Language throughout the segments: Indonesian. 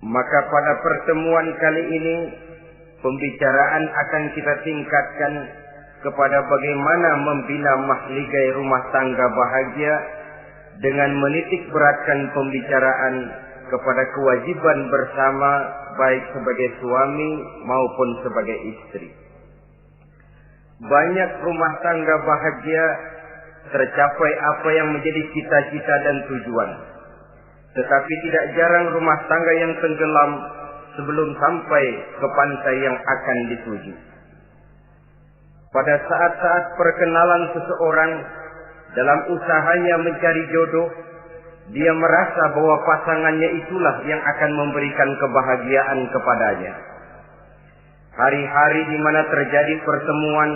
Maka pada pertemuan kali ini pembicaraan akan kita tingkatkan kepada bagaimana membina mahligai rumah tangga bahagia dengan menitik beratkan pembicaraan kepada kewajiban bersama baik sebagai suami maupun sebagai istri. Banyak rumah tangga bahagia tercapai apa yang menjadi cita-cita dan tujuan. Tetapi tidak jarang rumah tangga yang tenggelam sebelum sampai ke pantai yang akan dituju. Pada saat-saat perkenalan seseorang dalam usahanya mencari jodoh, dia merasa bahwa pasangannya itulah yang akan memberikan kebahagiaan kepadanya. Hari-hari di mana terjadi pertemuan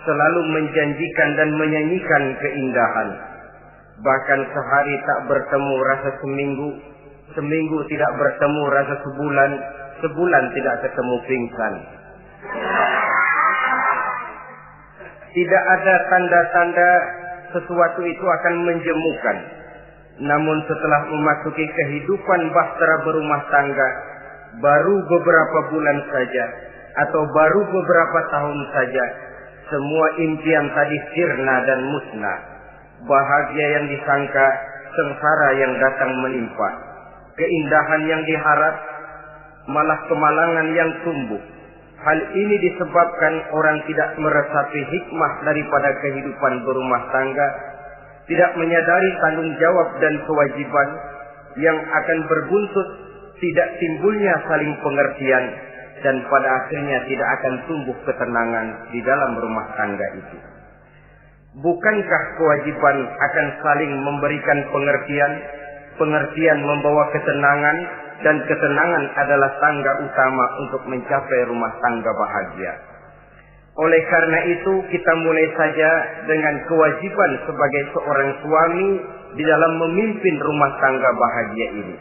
selalu menjanjikan dan menyanyikan keindahan. Bahkan sehari tak bertemu rasa seminggu, seminggu tidak bertemu rasa sebulan, sebulan tidak ketemu pingsan. Tidak ada tanda-tanda sesuatu itu akan menjemukan. Namun setelah memasuki kehidupan bahtera berumah tangga, baru beberapa bulan saja atau baru beberapa tahun saja, semua impian tadi sirna dan musnah. Bahagia yang disangka, sengsara yang datang menimpa. Keindahan yang diharap, malah kemalangan yang tumbuh. Hal ini disebabkan orang tidak meresapi hikmah daripada kehidupan berumah tangga, tidak menyadari tanggung jawab dan kewajiban yang akan berbuntut tidak timbulnya saling pengertian, dan pada akhirnya tidak akan tumbuh ketenangan di dalam rumah tangga itu. Bukankah kewajiban akan saling memberikan pengertian, pengertian membawa ketenangan, dan ketenangan adalah tangga utama untuk mencapai rumah tangga bahagia. Oleh karena itu, kita mulai saja dengan kewajiban sebagai seorang suami di dalam memimpin rumah tangga bahagia ini.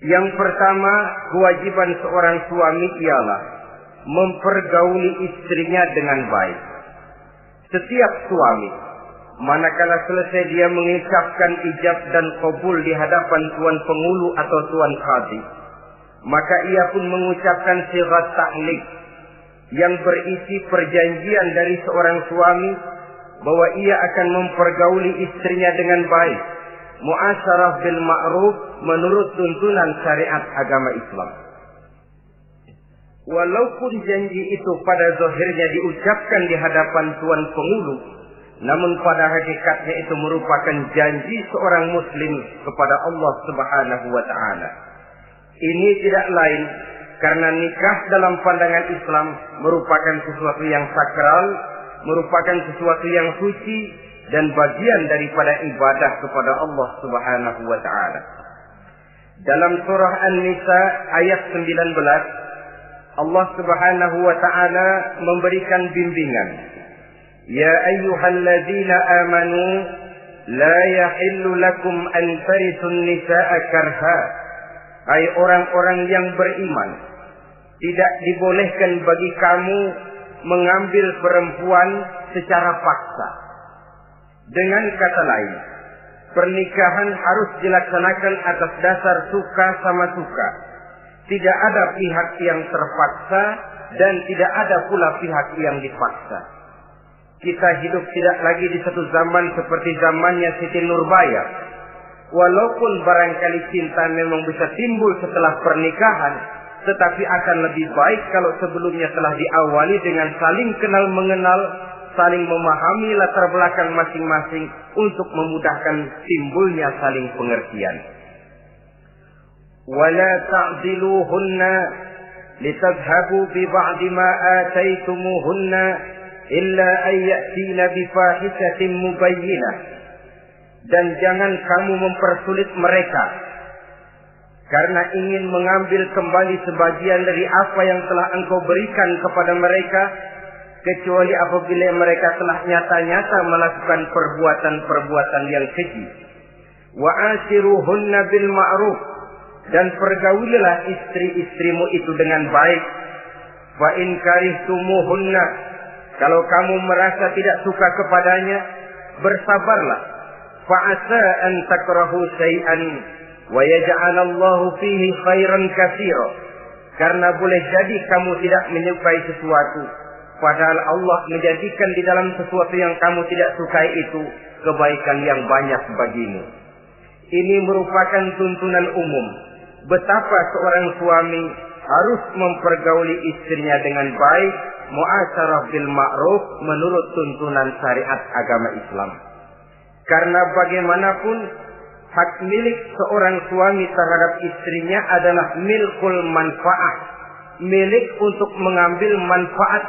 Yang pertama, kewajiban seorang suami ialah mempergauli istrinya dengan baik. Setiap suami, manakala selesai dia mengucapkan ijab dan qabul di hadapan tuan pengulu atau tuan qadhi, maka ia pun mengucapkan sighat ta'liq yang berisi perjanjian dari seorang suami bahwa ia akan mempergauli istrinya dengan baik, muasyarah bil ma'ruf menurut tuntunan syariat agama Islam. Walaupun janji itu pada zahirnya diucapkan di hadapan tuan pengulu, namun pada hakikatnya itu merupakan janji seorang muslim kepada Allah Subhanahu wa taala. Ini tidak lain karena nikah dalam pandangan Islam merupakan sesuatu yang sakral, merupakan sesuatu yang suci dan bagian daripada ibadah kepada Allah Subhanahu wa taala. Dalam surah An-Nisa ayat 19, Allah Subhanahu wa taala memberikan bimbingan. Ya ayyuhalladzina amanu la yahillu lakum an tarithun nisaa karha. Hai orang-orang yang beriman, tidak dibolehkan bagi kamu mengambil perempuan secara paksa. Dengan kata lain, pernikahan harus dilaksanakan atas dasar suka sama suka. Tidak ada pihak yang terpaksa dan tidak ada pula pihak yang dipaksa. Kita hidup tidak lagi di satu zaman seperti zamannya Siti Nurbaya. Walaupun barangkali cinta memang bisa timbul setelah pernikahan, tetapi akan lebih baik kalau sebelumnya telah diawali dengan saling kenal mengenal, saling memahami latar belakang masing-masing untuk memudahkan timbulnya saling pengertian. Wala ta'diluhunna litadhhabu bi ba'di ma ataitumuhunna illa an ya'tina bi fahishatin mubayyinah. Dan jangan kamu mempersulit mereka karena ingin mengambil kembali sebagian dari apa yang telah engkau berikan kepada mereka, kecuali apabila mereka telah nyata-nyata melakukan perbuatan-perbuatan yang keji. Wa ashiruhunna bil ma'ruf, dan pergaulilah istri-istrimu itu dengan baik. Fa in karihtumuhunna, kalau kamu merasa tidak suka kepadanya, bersabarlah. Fa asa an takrahu syai'an wa yaj'alallahu fihi khairan katsira. Karena boleh jadi kamu tidak menyukai sesuatu, padahal Allah menjadikan di dalam sesuatu yang kamu tidak sukai itu kebaikan yang banyak bagimu. Ini merupakan tuntunan umum betapa seorang suami harus mempergauli istrinya dengan baik, muasyarah bil ma'ruf menurut tuntunan syariat agama Islam. Karena bagaimanapun hak milik seorang suami terhadap istrinya adalah milkul manfaat, milik untuk mengambil manfaat,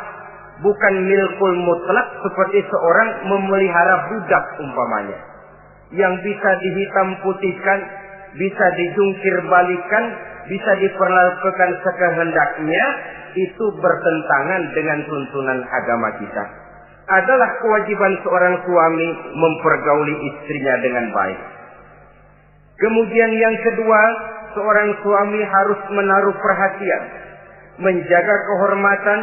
bukan milkul mutlak seperti seorang memelihara budak umpamanya, yang bisa dihitam putihkan, bisa dijungkir balikan, bisa diperlakukan sekehendaknya. Itu bertentangan dengan tuntunan agama kita. Adalah kewajiban seorang suami mempergauli istrinya dengan baik. Kemudian yang kedua, seorang suami harus menaruh perhatian, menjaga kehormatan,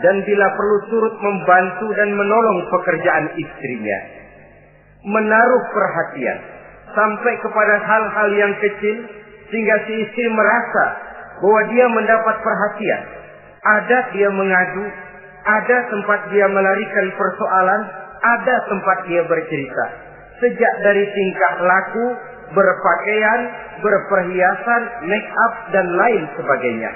dan bila perlu turut membantu dan menolong pekerjaan istrinya. Menaruh perhatian sampai kepada hal-hal yang kecil sehingga si istri merasa bahwa dia mendapat perhatian. Ada dia mengadu, ada tempat dia melarikan persoalan, ada tempat dia bercerita. Sejak dari tingkah laku, berpakaian, berperhiasan, make up, dan lain sebagainya.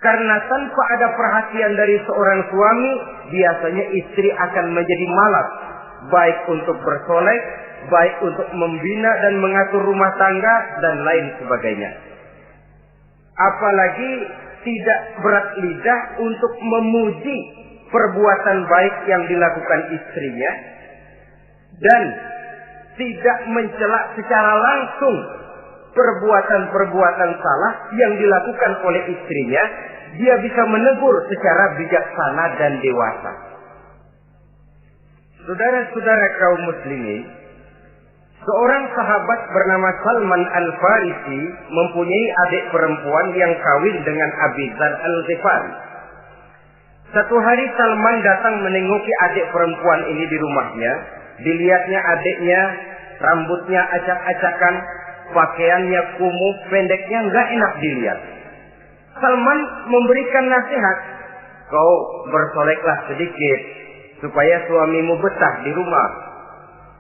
Karena tanpa ada perhatian dari seorang suami, biasanya istri akan menjadi malas, baik untuk bersolek, baik untuk membina dan mengatur rumah tangga, dan lain sebagainya. Apalagi tidak berat lidah untuk memuji perbuatan baik yang dilakukan istrinya, dan tidak mencela secara langsung perbuatan-perbuatan salah yang dilakukan oleh istrinya. Dia bisa menegur secara bijaksana dan dewasa. Saudara-saudara kaum muslimin, seorang sahabat bernama Salman Al-Farisi mempunyai adik perempuan yang kawin dengan Abi Dzar Al-Ghifari. Satu hari Salman datang menengoki adik perempuan ini di rumahnya. Dilihatnya adiknya, rambutnya acak-acakan, pakaiannya kumuh, pendeknya nggak enak dilihat. Salman memberikan nasihat, kau bersoleklah sedikit supaya suamimu betah di rumah.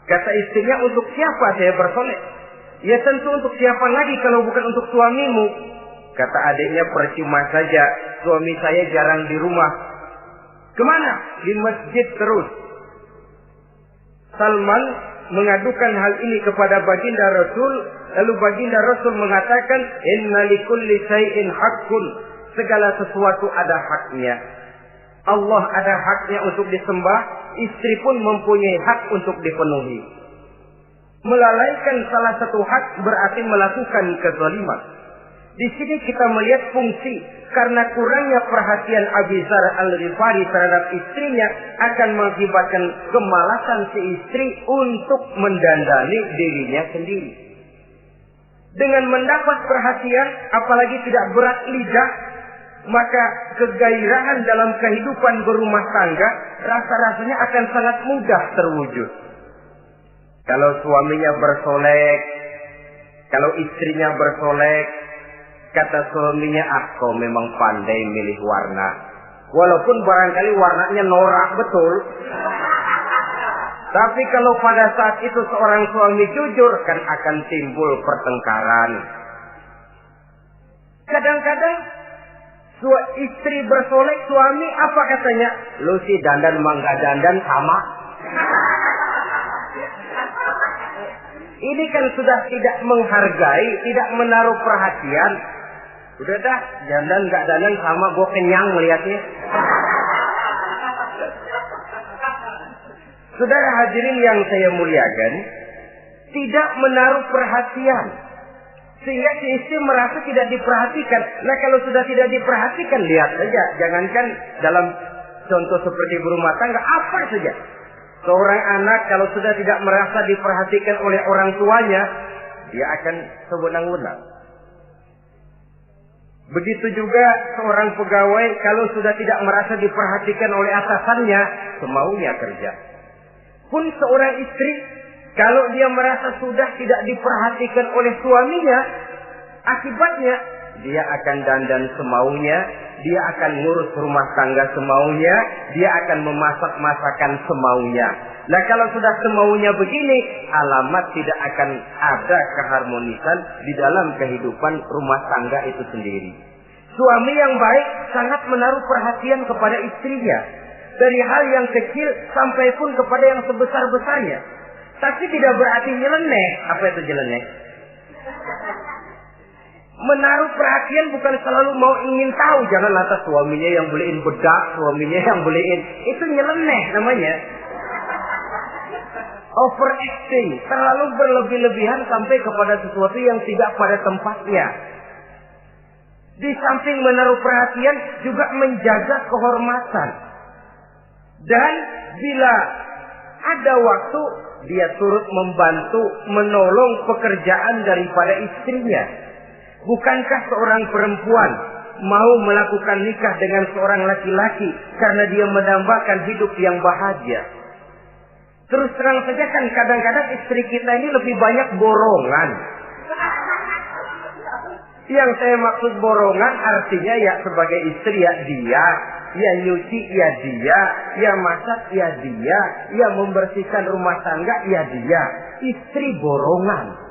Kata istrinya, untuk siapa saya bersolek? Ya tentu untuk siapa lagi kalau bukan untuk suamimu. Kata adiknya, percuma saja, suami saya jarang di rumah. Kemana? Di masjid terus. Salman mengadukan hal ini kepada baginda Rasul, lalu baginda Rasul mengatakan, inna likulli syai'in haqqun, segala sesuatu ada haknya. Allah ada haknya untuk disembah, istri pun mempunyai hak untuk dipenuhi. Melalaikan salah satu hak berarti melakukan kezaliman. Di sini kita melihat fungsi, karena kurangnya perhatian Abi Dzar Al-Ghifari terhadap istrinya akan mengakibatkan kemalasan si istri untuk mendandani dirinya sendiri. Dengan mendapat perhatian, apalagi tidak berat lidah, maka kegairahan dalam kehidupan berumah tangga rasa-rasanya akan sangat mudah terwujud. Kalau suaminya bersolek, kalau istrinya bersolek, kata suaminya, kau memang pandai milih warna. Walaupun barangkali warnanya norak betul. Tapi kalau pada saat itu seorang suami jujur, kan akan timbul pertengkaran. Kadang-kadang istri bersolek, suami apa katanya? Lu sih dandan mangga dandan sama. Ini kan sudah tidak menghargai, tidak menaruh perhatian. Udah dah, dandan gak dandan sama, gue kenyang melihatnya. Saudara hadirin yang saya muliakan, tidak menaruh perhatian, sehingga si istri merasa tidak diperhatikan. Nah kalau sudah tidak diperhatikan, lihat saja. Jangankan dalam contoh seperti berumah tangga, apa saja. Seorang anak kalau sudah tidak merasa diperhatikan oleh orang tuanya, dia akan sewenang-wenang. Begitu juga seorang pegawai kalau sudah tidak merasa diperhatikan oleh atasannya, semaunya kerja. Pun seorang istri Kalau dia merasa sudah tidak diperhatikan oleh suaminya, akibatnya dia akan dandan semaunya, dia akan ngurus rumah tangga semaunya, dia akan memasak masakan semaunya. Nah, kalau sudah semaunya begini, alamat tidak akan ada keharmonisan di dalam kehidupan rumah tangga itu sendiri. Suami yang baik sangat menaruh perhatian kepada istrinya, dari hal yang kecil sampai pun kepada yang sebesar-besarnya. Tapi tidak berarti nyeleneh. Apa itu nyeleneh? Menaruh perhatian bukan selalu mau ingin tahu. Jangan lantas suaminya yang beliin bedak, suaminya yang beliin. Itu nyeleneh namanya. Overacting, terlalu berlebih-lebihan sampai kepada sesuatu yang tidak pada tempatnya. Di samping menaruh perhatian juga menjaga kehormatan. Dan bila ada waktu, dia turut membantu, menolong pekerjaan daripada istrinya. Bukankah seorang perempuan mau melakukan nikah dengan seorang laki-laki karena dia mendambakan hidup yang bahagia? Terus terang saja kan kadang-kadang istri kita ini lebih banyak borongan. Yang saya maksud borongan artinya ya sebagai istri ya dia, ya nyuci ya dia, ya masak ya dia, ya membersihkan rumah tangga ya dia. Istri borongan.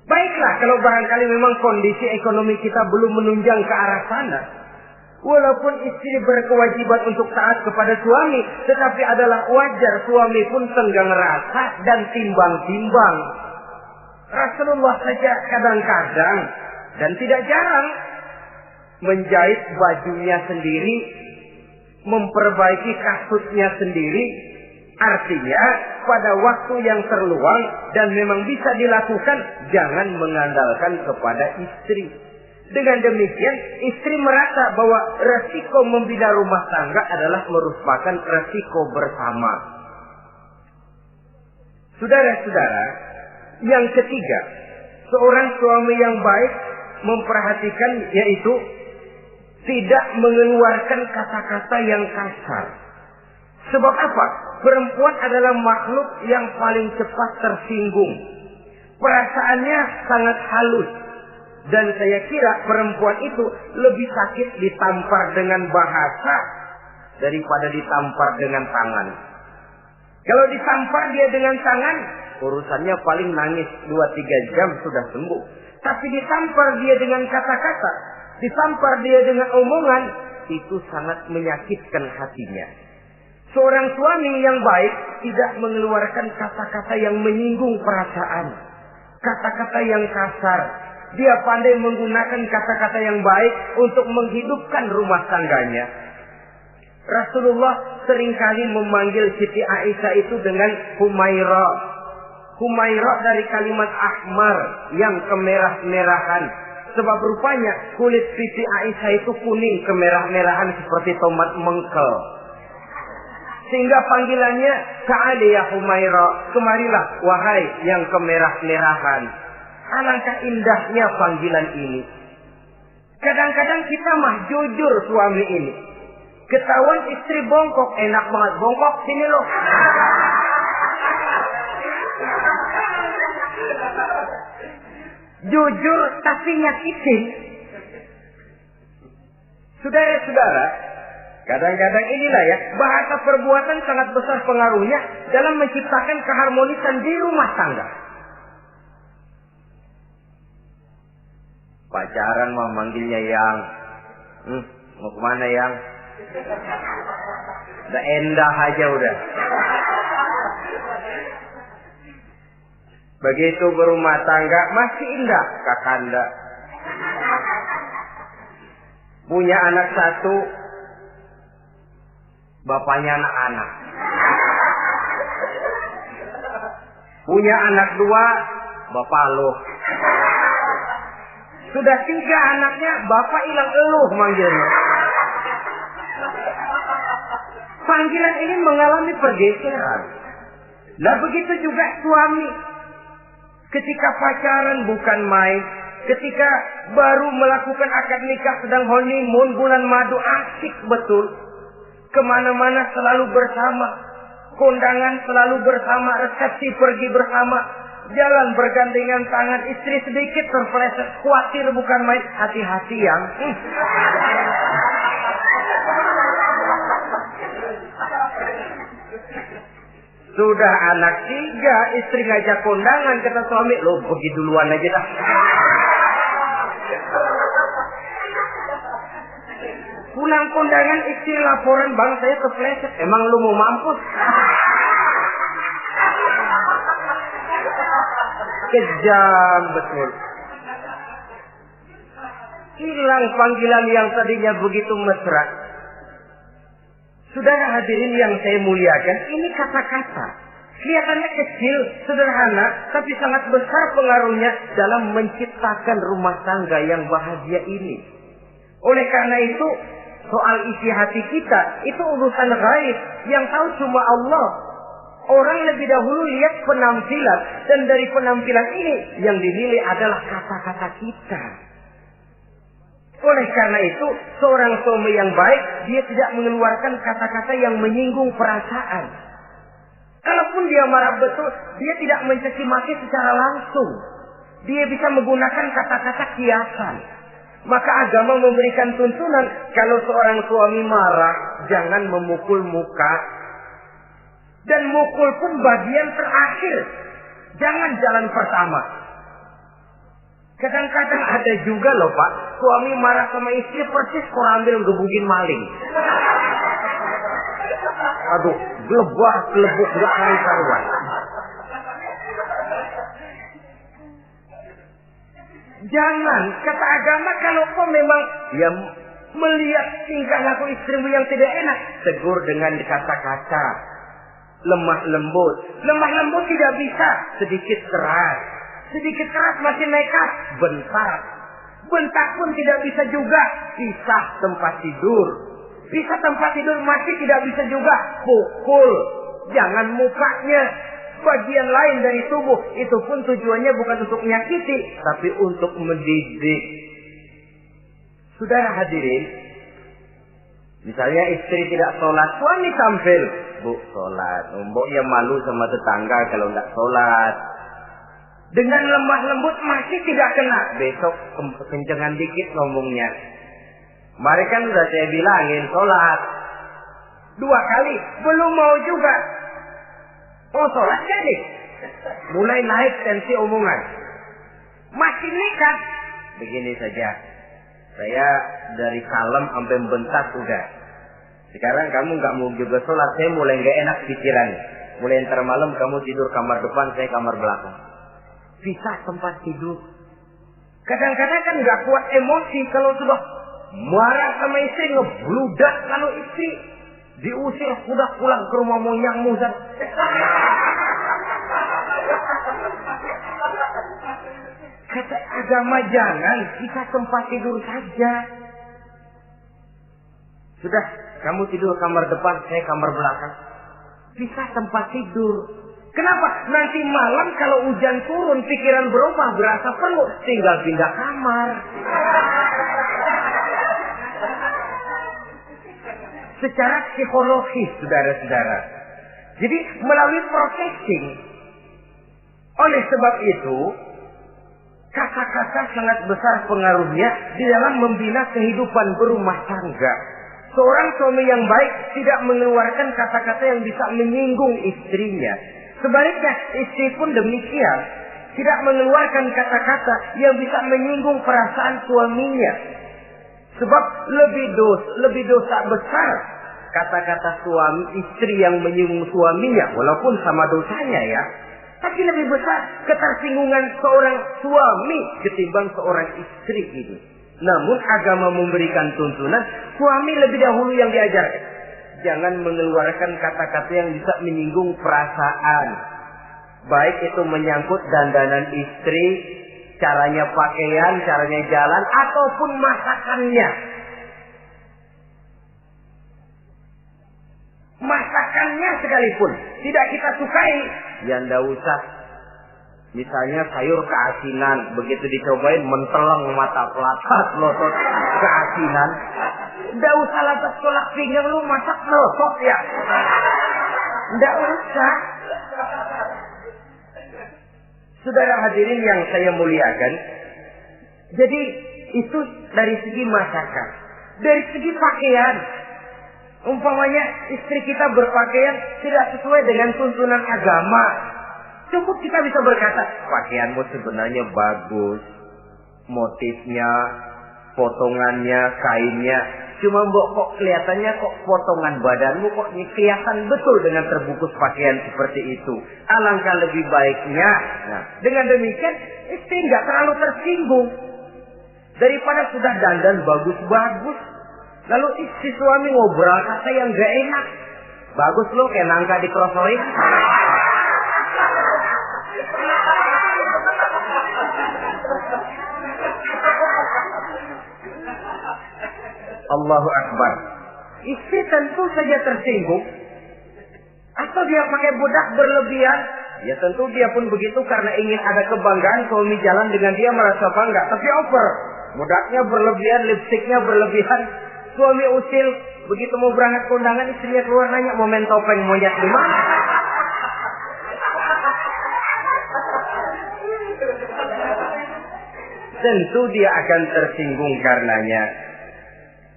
Baiklah kalau barangkali memang kondisi ekonomi kita belum menunjang ke arah sana. Walaupun istri berkewajiban untuk taat kepada suami, tetapi adalah wajar suami pun tenggang rasa dan timbang-timbang. Rasulullah saja kadang-kadang dan tidak jarang menjahit bajunya sendiri, memperbaiki kasutnya sendiri. Artinya pada waktu yang terluang dan memang bisa dilakukan, jangan mengandalkan kepada istri. Dengan demikian istri merasa bahwa resiko membina rumah tangga adalah merupakan resiko bersama. Saudara-saudara, yang ketiga, seorang suami yang baik memperhatikan yaitu tidak mengeluarkan kata-kata yang kasar. Sebab apa? Perempuan adalah makhluk yang paling cepat tersinggung. Perasaannya sangat halus. Dan saya kira perempuan itu lebih sakit ditampar dengan bahasa daripada ditampar dengan tangan. Kalau ditampar dia dengan tangan, urusannya paling nangis 2-3 jam sudah sembuh. Tapi ditampar dia dengan kata-kata, ditampar dia dengan omongan, itu sangat menyakitkan hatinya. Seorang suami yang baik tidak mengeluarkan kata-kata yang menyinggung perasaan, kata-kata yang kasar. Dia pandai menggunakan kata-kata yang baik untuk menghidupkan rumah tangganya. Rasulullah seringkali memanggil Siti Aisyah itu dengan Humaira. Humaira dari kalimat ahmar yang kemerah-merahan. Sebab rupanya kulit Siti Aisyah itu kuning kemerah-merahan seperti tomat mengkel. Sehingga panggilannya Ta'ali ya Humaira, kemarilah wahai yang kemerah-merahan. Alangkah indahnya panggilan ini. Kadang-kadang kita mah jujur suami ini. Ketahuan istri bongkok, enak banget bongkok, sini loh. Jujur tapi nyakitin. Saudara-saudara, kadang-kadang inilah ya, bahasa perbuatan sangat besar pengaruhnya dalam menciptakan keharmonisan di rumah tangga. Pacaran mah manggilnya yang, mau kemana yang? Udah endah aja udah. Begitu berumah tangga masih indah kakanda. Punya anak satu, bapaknya anak-anak. Punya anak 2, bapak lo. Sudah 3 anaknya, bapak hilang eluh manggilnya. Panggilan ini mengalami pergeseran. Nah begitu juga suami. Ketika pacaran bukan main. Ketika baru melakukan akad nikah sedang honeymoon bulan madu, asik betul. Kemana-mana selalu bersama. kondangan selalu bersama, resepsi pergi bersama, jalan bergandengan tangan, istri sedikit terpeleset, khawatir bukan main, hati-hati yang. Sudah anak 3, istri ngajak kondangan, kata suami, lo pergi duluan aja dah. Pulang kondangan, istri laporan, bang saya kepleset. Emang lu mau mampus? Kejam betul. Hilang panggilan yang tadinya begitu mesra. Saudara hadirin yang saya muliakan, ini kata-kata. Kelihatannya kecil, sederhana, tapi sangat besar pengaruhnya dalam menciptakan rumah tangga yang bahagia ini. Oleh karena itu, soal isi hati kita, itu urusan gaib yang tahu cuma Allah. Orang lebih dahulu lihat penampilan, dan dari penampilan ini yang dinilai adalah kata-kata kita. Oleh karena itu, seorang suami yang baik, dia tidak mengeluarkan kata-kata yang menyinggung perasaan. Kalaupun dia marah betul, dia tidak mencaci maki secara langsung. Dia bisa menggunakan kata-kata kiasan. Maka agama memberikan tuntunan, kalau seorang suami marah, jangan memukul muka. Dan mukul pun bagian terakhir. Jangan jalan pertama. Kadang-kadang ada juga loh Pak, suami marah sama istri persis korambil gebugin maling. Aduh, gelebuk gak karuan. Jangan, kata agama, kalau kau memang ya melihat tingkah laku istrimu yang tidak enak, tegur dengan kata-kata lemah lembut. Lemah lembut tidak bisa, sedikit keras. Sedikit keras masih nekat, bentak. Bentak pun tidak bisa juga, pisah tempat tidur. Pisah tempat tidur masih tidak bisa juga, pukul. Jangan mukanya, bagian lain dari tubuh. Itu pun tujuannya bukan untuk menyakiti, tapi untuk mendidik. Saudara hadirin, misalnya istri tidak sholat, suami tampil, bu sholat. Mboknya malu sama tetangga kalau nggak sholat. Dengan lemah lembut masih tidak kena. Besok kencengan dikit ngomongnya. Mari kan udah saya bilangin sholat 2 kali, belum mau juga. Oh sholat jadi. Mulai naik tensi omongan. Masih nekat. Begini saja. Saya dari kalem sampai bentak udah. Sekarang kamu nggak mau juga sholat, saya mulai nggak enak pikiran. Mulai ntar malam kamu tidur kamar depan, saya kamar belakang. Pisah tempat tidur. Kadang-kadang kan nggak kuat emosi kalau sudah marah sama istri, ngebludak kalau istri diusir sudah pulang ke rumah moyangmu. Kata agama jangan, kita tempat tidur saja. Sudah, kamu tidur kamar depan, saya kamar belakang. Bisa tempat tidur. Kenapa? Nanti malam kalau hujan turun, pikiran berubah, berasa perlu, tinggal pindah kamar. Secara psikologis, saudara-saudara. Jadi melalui processing. Oleh sebab itu, kata-kata sangat besar pengaruhnya di dalam membina kehidupan berumah tangga. Seorang suami yang baik tidak mengeluarkan kata-kata yang bisa menyinggung istrinya. Sebaliknya, istri pun demikian. Tidak mengeluarkan kata-kata yang bisa menyinggung perasaan suaminya. Sebab lebih dosa besar kata-kata suami istri yang menyinggung suaminya. Walaupun sama dosanya ya. Tapi lebih besar ketersinggungan seorang suami ketimbang seorang istri ini. Namun agama memberikan tuntunan, suami lebih dahulu yang diajarkan. Jangan mengeluarkan kata-kata yang bisa menyinggung perasaan. Baik itu menyangkut dandanan istri, caranya pakaian, caranya jalan, ataupun masakannya. Masakannya sekalipun tidak kita sukai, ya ndak usah. Misalnya sayur keasinan, begitu dicobain menteleng mata pelatat, melotot keasinan. Ndak usah lantas tolak pinggang, lu masak melotot ya. Nggak usah. Saudara hadirin yang saya muliakan, jadi itu dari segi masakan. Dari segi pakaian, umpamanya istri kita berpakaian tidak sesuai dengan tuntunan agama, cukup kita bisa berkata, pakaianmu sebenarnya bagus, motifnya, potongannya, kainnya, cuma mbok kok kelihatannya kok potongan badanmu kok kelihatan betul dengan terbungkus pakaian seperti itu. Alangkah lebih baiknya, nah, dengan demikian istri nggak terlalu tersinggung. Daripada sudah dandan bagus-bagus, lalu istri suami ngobrol kata yang gak enak. Bagus lo kayak nangka dikerosorin. Allahu Akbar. Istri tentu saja tersinggung. Atau dia pakai bedak berlebihan. Ya tentu dia pun begitu karena ingin ada kebanggaan suami jalan dengan dia merasa bangga. Tapi over. Bedaknya berlebihan, lipstiknya berlebihan. Suami usil. Begitu mau berangkat ke undangan, istrinya keluar nanya mau main topeng monyet di mana? Tentu dia akan tersinggung karenanya.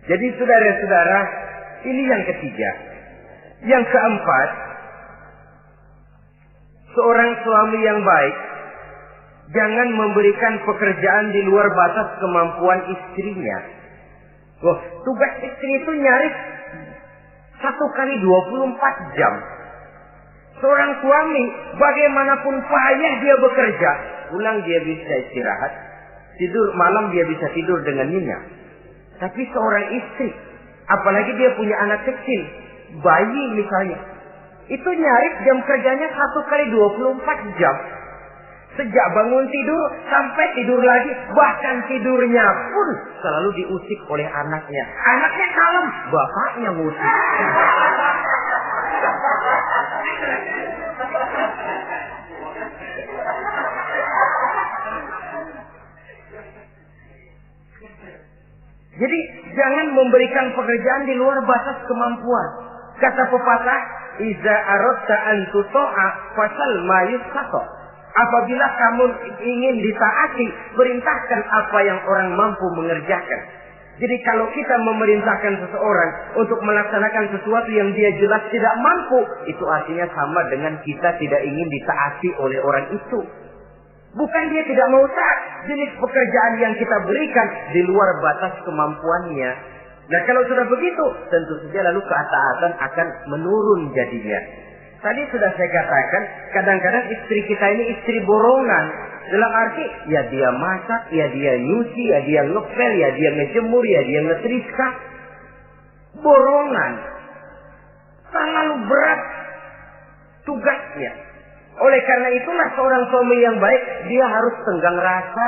Jadi saudara-saudara, ini yang ketiga. Yang keempat, seorang suami yang baik jangan memberikan pekerjaan di luar batas kemampuan istrinya. Loh, tugas istri itu nyaris 1 kali 24 jam. Seorang suami bagaimanapun payah dia bekerja, pulang dia bisa istirahat, tidur malam dia bisa tidur dengan nyenyak. Tapi seorang istri, apalagi dia punya anak kecil, bayi misalnya, itu nyaris jam kerjanya 1 kali 24 jam. Sejak bangun tidur sampai tidur lagi, bahkan tidurnya pun selalu diusik oleh anaknya. Anaknya kalem, bapaknya ngusik. Jadi jangan memberikan pekerjaan di luar batas kemampuan. Kata pepatah, "Iza aradta an tuta'a fasal ma yusqata." Apabila kamu ingin ditaati, perintahkan apa yang orang mampu mengerjakan. Jadi kalau kita memerintahkan seseorang untuk melaksanakan sesuatu yang dia jelas tidak mampu, itu artinya sama dengan kita tidak ingin ditaati oleh orang itu. Bukan dia tidak mau taat, jenis pekerjaan yang kita berikan di luar batas kemampuannya. Nah kalau sudah begitu, tentu saja lalu ketaatan akan menurun jadinya. Tadi sudah saya katakan, kadang-kadang istri kita ini istri borongan. Dalam arti, ya dia masak, ya dia nyuci, ya dia ngepel, ya dia ngejemur, ya dia ngetriska. Borongan. Terlalu berat tugasnya. Oleh karena itulah seorang suami yang baik, dia harus tenggang rasa,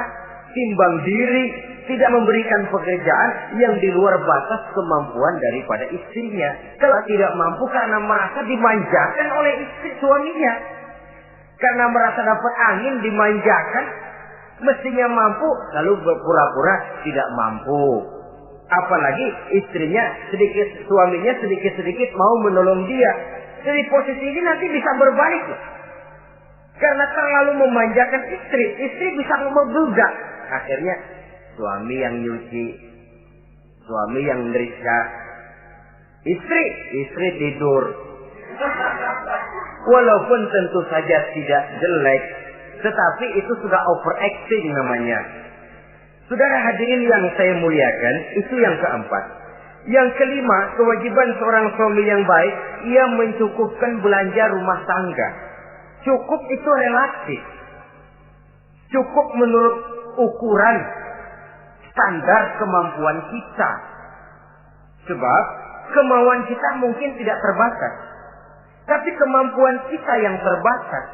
timbang diri, tidak memberikan pekerjaan yang di luar batas kemampuan daripada istrinya. Kalau tidak mampu karena merasa dimanjakan oleh istri suaminya. Karena merasa dapat angin dimanjakan, mestinya mampu, lalu berpura-pura tidak mampu. Apalagi istrinya suaminya sedikit-sedikit mau menolong dia. Jadi posisi ini nanti bisa berbalik. Karena terlalu memanjakan istri bisa membludak. Akhirnya suami yang nyuci, suami yang neriska, istri tidur. Walaupun tentu saja tidak jelek, tetapi itu sudah overacting namanya. Saudara hadirin yang saya muliakan, itu yang keempat. Yang kelima, kewajiban seorang suami yang baik, ia mencukupkan belanja rumah tangga. Cukup itu relatif. Cukup menurut ukuran standar kemampuan kita. Sebab kemauan kita mungkin tidak terbatas. Tapi kemampuan kita yang terbatas.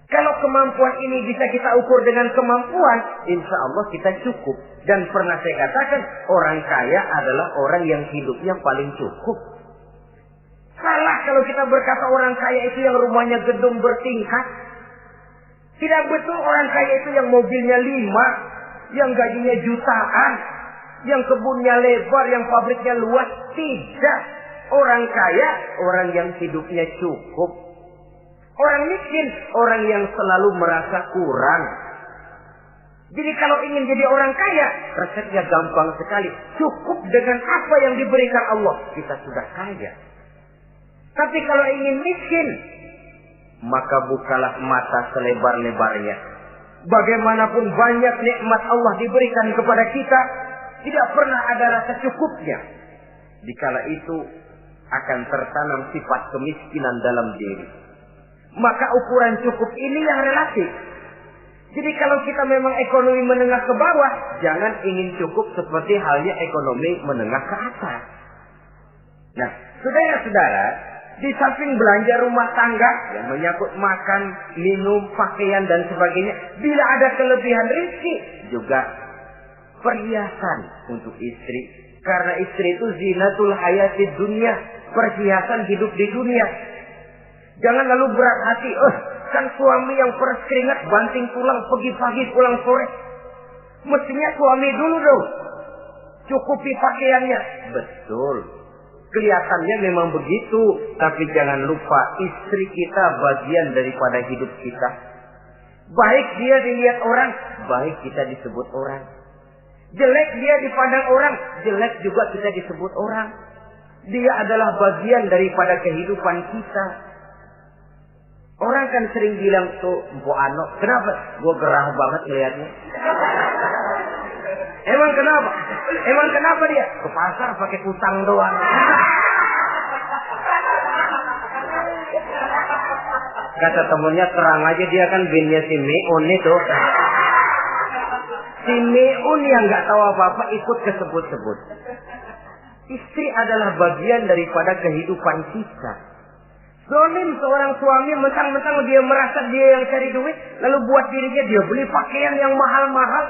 Kalau kemampuan ini bisa kita ukur dengan kemampuan, insya Allah kita cukup. Dan pernah saya katakan, orang kaya adalah orang yang hidupnya paling cukup. Salah kalau kita berkata orang kaya itu yang rumahnya gedung bertingkat. Tidak betul orang kaya itu yang mobilnya 5, yang gajinya jutaan, yang kebunnya lebar, yang pabriknya luas. Tidak. Orang kaya, orang yang hidupnya cukup. Orang miskin, orang yang selalu merasa kurang. Jadi kalau ingin jadi orang kaya, resepnya gampang sekali. Cukup dengan apa yang diberikan Allah, kita sudah kaya. Tapi kalau ingin miskin, maka bukalah mata selebar-lebarnya. Bagaimanapun banyak nikmat Allah diberikan kepada kita, tidak pernah ada rasa cukupnya. Dikala itu akan tertanam sifat kemiskinan dalam diri. Maka ukuran cukup ini yang relatif. Jadi kalau kita memang ekonomi menengah ke bawah, jangan ingin cukup seperti halnya ekonomi menengah ke atas. Nah, saudara-saudara, di samping belanja rumah tangga yang menyangkut makan, minum, pakaian dan sebagainya, bila ada kelebihan rezeki, juga perhiasan untuk istri. Karena istri itu zinatul hayatid dunia, perhiasan hidup di dunia. Jangan lalu berat hati, kan suami yang peras keringat banting tulang pergi pagi pulang sore. Mestinya suami dulu dong cukupi pakaiannya. Betul, kelihatannya memang begitu, tapi jangan lupa istri kita bagian daripada hidup kita. Baik dia dilihat orang, baik kita disebut orang. Jelek dia dipandang orang, jelek juga kita disebut orang. Dia adalah bagian daripada kehidupan kita. Orang kan sering bilang tuh, Mpok Ano, kenapa? Gue gerah banget lihatnya. Emang kenapa? Emang kenapa dia? Ke pasar pakai kutang doang. Kata temennya, terang aja dia kan binnya si Meun itu. Si Meun yang nggak tahu apa-apa ikut kesebut-sebut. Istri adalah bagian daripada kehidupan kita. Zolim seorang suami, mentang-mentang dia merasa dia yang cari duit, lalu buat dirinya dia beli pakaian yang mahal-mahal.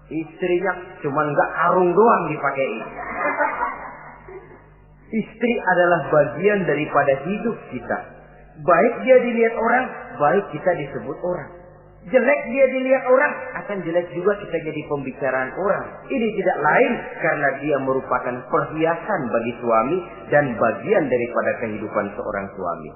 Istrinya cuma nggak karung doang dipakai. Istri adalah bagian daripada hidup kita. Baik dia dilihat orang, baik kita disebut orang. Jelek dia dilihat orang, akan jelek juga kita jadi pembicaraan orang. Ini tidak lain karena dia merupakan perhiasan bagi suami dan bagian daripada kehidupan seorang suami.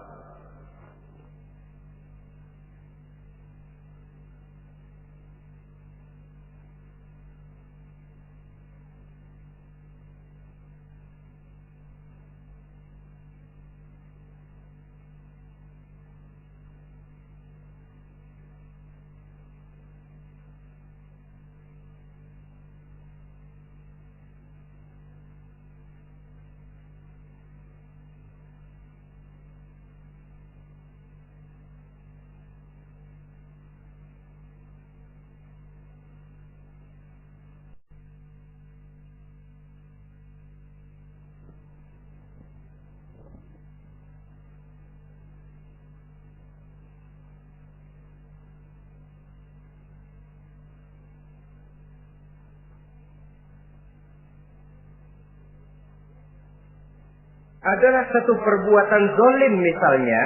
Adalah satu perbuatan zalim misalnya,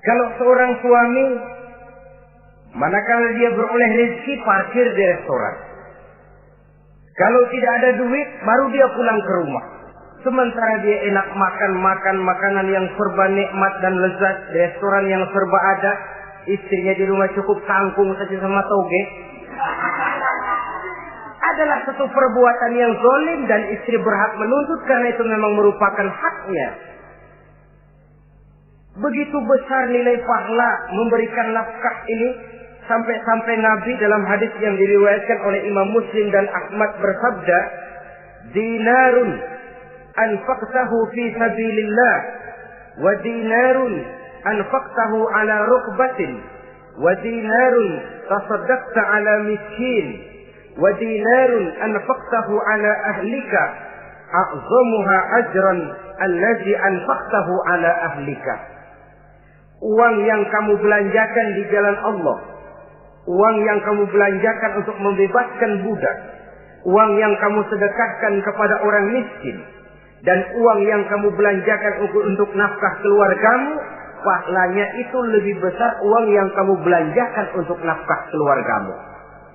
kalau seorang suami manakala dia beroleh rezeki parkir di restoran. Kalau tidak ada duit baru dia pulang ke rumah. Sementara dia enak makan makanan yang serba nikmat dan lezat di restoran yang serba ada, istrinya di rumah cukup kangkung saja sama toge. Adalah satu perbuatan yang zalim dan istri berhak menuntut karena itu memang merupakan haknya. Begitu besar nilai pahala memberikan nafkah ini sampai Nabi dalam hadis yang diriwayatkan oleh Imam Muslim dan Ahmad bersabda, dinarun anfaqtahu fi sabilillah wa dinarun anfaqtahu ala rukbatin wa dinarun tasaddaqta ala miskin wa dinarun anfaqtahu ala ahlika a'zamuha ajran allazi anfaqtahu ala ahlika. Uang yang kamu belanjakan di jalan Allah, uang yang kamu belanjakan untuk membebaskan budak, uang yang kamu sedekahkan kepada orang miskin, dan uang yang kamu belanjakan untuk nafkah keluargamu, pahalanya itu lebih besar uang yang kamu belanjakan untuk nafkah keluargamu.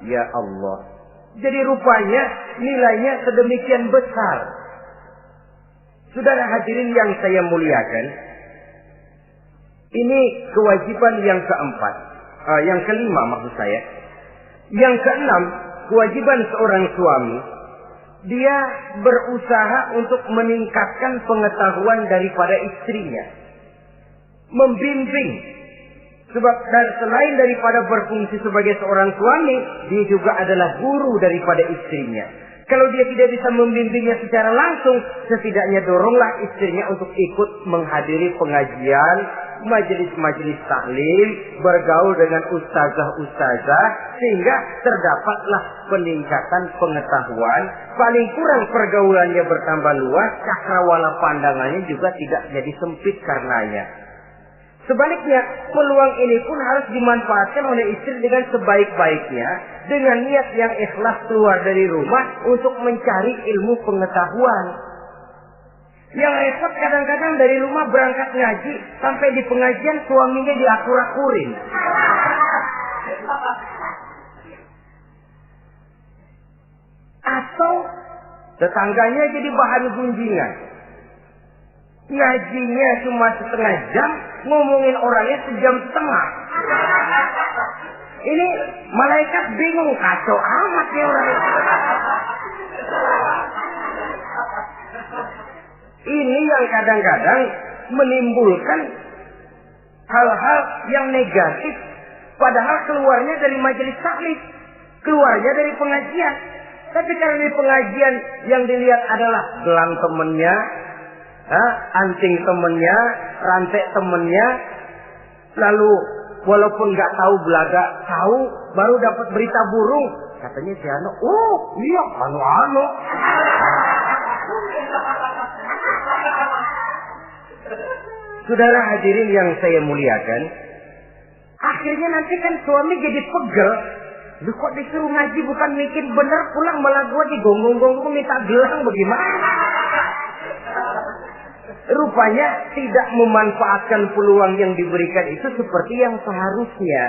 Ya Allah. Jadi rupanya nilainya sedemikian besar. Saudara hadirin yang saya muliakan, ini kewajiban yang keempat, yang kelima maksud saya. Yang keenam, kewajiban seorang suami, dia berusaha untuk meningkatkan pengetahuan daripada istrinya, membimbing. Sebab selain daripada berfungsi sebagai seorang suami, dia juga adalah guru daripada istrinya. Kalau dia tidak bisa membimbingnya secara langsung, setidaknya doronglah istrinya untuk ikut menghadiri pengajian, majelis-majelis taklim, bergaul dengan ustazah-ustazah, sehingga terdapatlah peningkatan pengetahuan. Paling kurang pergaulannya bertambah luas, cakrawala pandangannya juga tidak jadi sempit karenanya. Sebaliknya, peluang ini pun harus dimanfaatkan oleh istri dengan sebaik-baiknya, dengan niat yang ikhlas keluar dari rumah untuk mencari ilmu pengetahuan. Yang repot kadang-kadang dari rumah berangkat ngaji, sampai di pengajian suaminya diakur-akurin. Atau tetangganya jadi bahan gunjingan. Ngajinya cuma setengah jam, ngomongin orangnya sejam setengah. Ini malaikat bingung, kacau amat ya orang. Ini yang kadang-kadang menimbulkan hal-hal yang negatif. Padahal keluarnya dari majelis taklim, keluarnya dari pengajian. Tapi karena di pengajian yang dilihat adalah gelang temennya, anting temennya, rantai temennya, lalu walaupun nggak tahu belaga, tahu baru dapat berita burung, katanya si Ano, oh iya Ano. Saudara hadirin yang saya muliakan, akhirnya nanti kan suami jadi pegel. Lu kok disuruh ngaji bukan mikir bener, pulang malah gua digonggong-gonggong minta gelang, bagaimana? Rupanya tidak memanfaatkan peluang yang diberikan itu seperti yang seharusnya.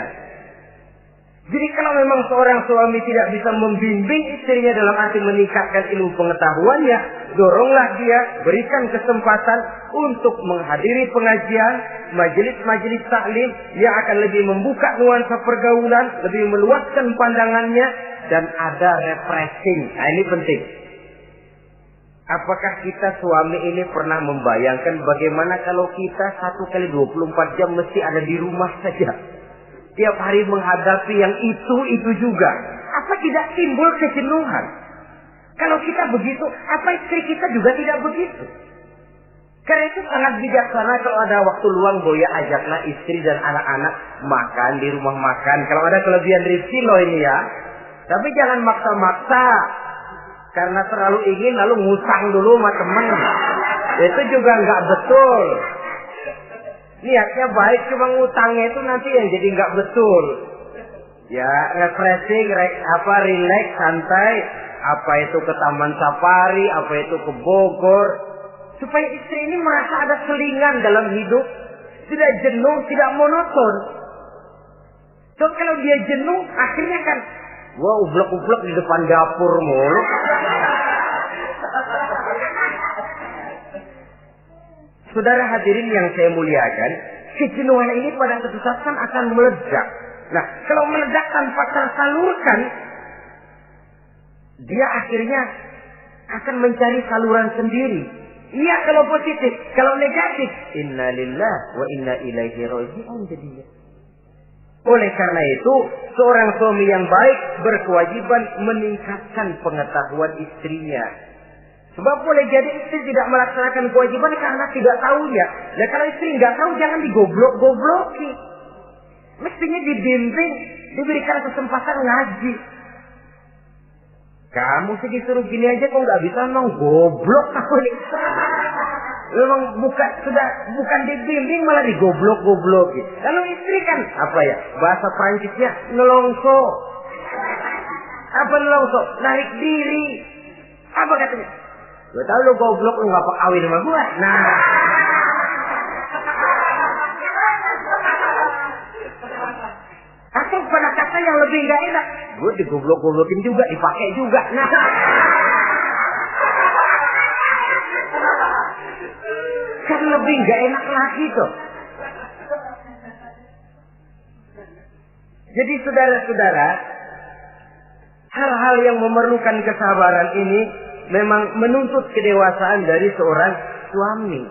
Jadi kalau memang seorang suami tidak bisa membimbing istrinya dalam arti meningkatkan ilmu pengetahuannya, doronglah dia, berikan kesempatan untuk menghadiri pengajian, majelis-majelis taklim yang akan lebih membuka nuansa pergaulan, lebih meluaskan pandangannya, dan ada refreshing. Nah, ini penting. Apakah kita suami ini pernah membayangkan bagaimana kalau kita 1x24 jam mesti ada di rumah saja? Tiap hari menghadapi yang itu juga. Apa tidak timbul kejenuhan? Kalau kita begitu, apa istri kita juga tidak begitu? Karena itu sangat bijaksana kalau ada waktu luang, Boya ajaklah istri dan anak-anak makan di rumah makan. Kalau ada kelebihan rezeki loh ini ya. Tapi jangan maksa-maksa. Karena terlalu ingin lalu ngutang dulu sama temen. Itu juga nggak betul. Niatnya baik, cuma ngutangnya itu nanti yang jadi nggak betul. Ya, refreshing, relax, santai. Apa itu ke Taman Safari, apa itu ke Bogor. Supaya istri ini merasa ada selingan dalam hidup. Tidak jenuh, tidak monoton. So kalau dia jenuh, akhirnya kan wah, ublek-ublek di depan dapur mulu. Saudara hadirin yang saya muliakan, kejenuhan ini pada suatu saat kan akan meledak. Nah, kalau meledak tanpa tersalurkan, dia akhirnya akan mencari saluran sendiri. Iya kalau positif, kalau negatif, inna lillahi wa inna ilaihi raji'un jadinya. Oleh karena itu, seorang suami yang baik berkewajiban meningkatkan pengetahuan istrinya. Sebab boleh jadi istri tidak melaksanakan kewajiban karena tidak tahunya. Dan kalau istri nggak tahu, jangan digoblok-gobloki. Mestinya dibimbing, diberikan kesempatan ngaji. Kamu sih disuruh gini aja kok nggak bisa, memang goblok aku ini. Memang bukan dibimbing malah digoblok-gobloki. Lalu istri kan apa ya? Bahasa Prancisnya nelongso. Apa nelongso? Narik diri. Apa katanya? Gue tahu lu goblok, lu ngapa kawin sama gue? Nah. Atau pada kata yang lebih gak enak, gue digoblok-goblokin juga, dipakai juga. Nah. Kan lebih nggak enak lagi tuh. Jadi saudara-saudara, hal-hal yang memerlukan kesabaran ini memang menuntut kedewasaan dari seorang suami.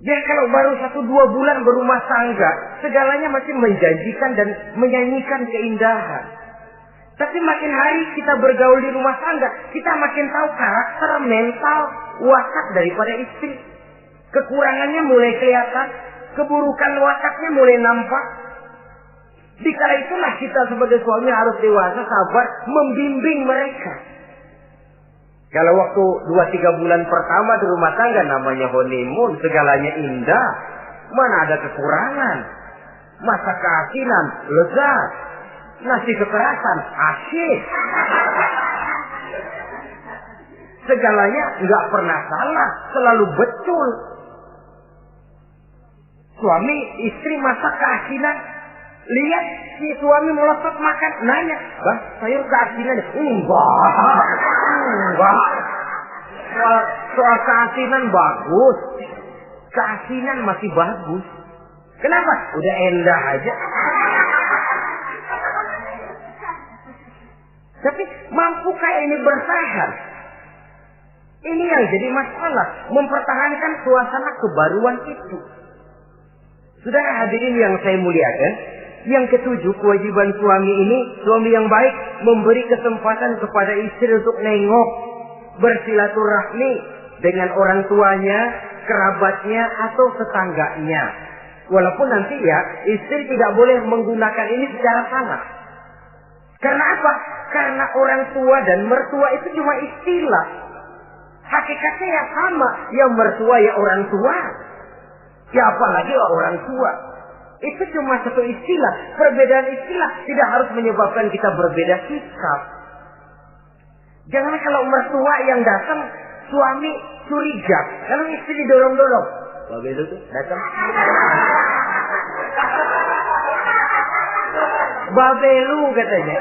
Dia kalau baru 1-2 bulan berumah tangga, segalanya masih menjanjikan dan menyanyikan keindahan. Tapi makin hari kita bergaul di rumah tangga, kita makin tahu karakter, mental, watak daripada istri. Kekurangannya mulai kelihatan, keburukan wataknya mulai nampak. Dikala itulah kita sebagai suami harus dewasa, sabar, membimbing mereka. Kalau waktu 2-3 bulan pertama di rumah tangga namanya honeymoon, segalanya indah. Mana ada kekurangan? Masa keasinan, lezat. Nasi kekerasan, asyik. Segalanya nggak pernah salah, selalu betul. Suami, istri masak keasinan. Lihat si suami melotot makan, nanya, "Bang, sayur keasinan?" Enggak. Soal keasinan bagus. Keasinan masih bagus. Kenapa? Udah endah aja. Tapi mampukah ini bertahan? Ini yang jadi masalah, mempertahankan suasana kebaruan itu. Saudara hadirin yang saya muliakan, yang ketujuh, kewajiban suami ini, suami yang baik memberi kesempatan kepada istri untuk nengok, bersilaturahmi dengan orang tuanya, kerabatnya atau tetangganya. Walaupun nanti ya, istri tidak boleh menggunakan ini secara salah. Karena apa? Karena orang tua dan mertua itu cuma istilah. Hakikatnya ya sama, yang mertua ya orang tua. Ya apalagi orang tua. Itu cuma satu istilah. Perbedaan istilah tidak harus menyebabkan kita berbeda sikap. Jangan kalau mertua yang datang, suami curiga. Kalau istri didorong-dorong. Babelu tuh datang. Babelu katanya.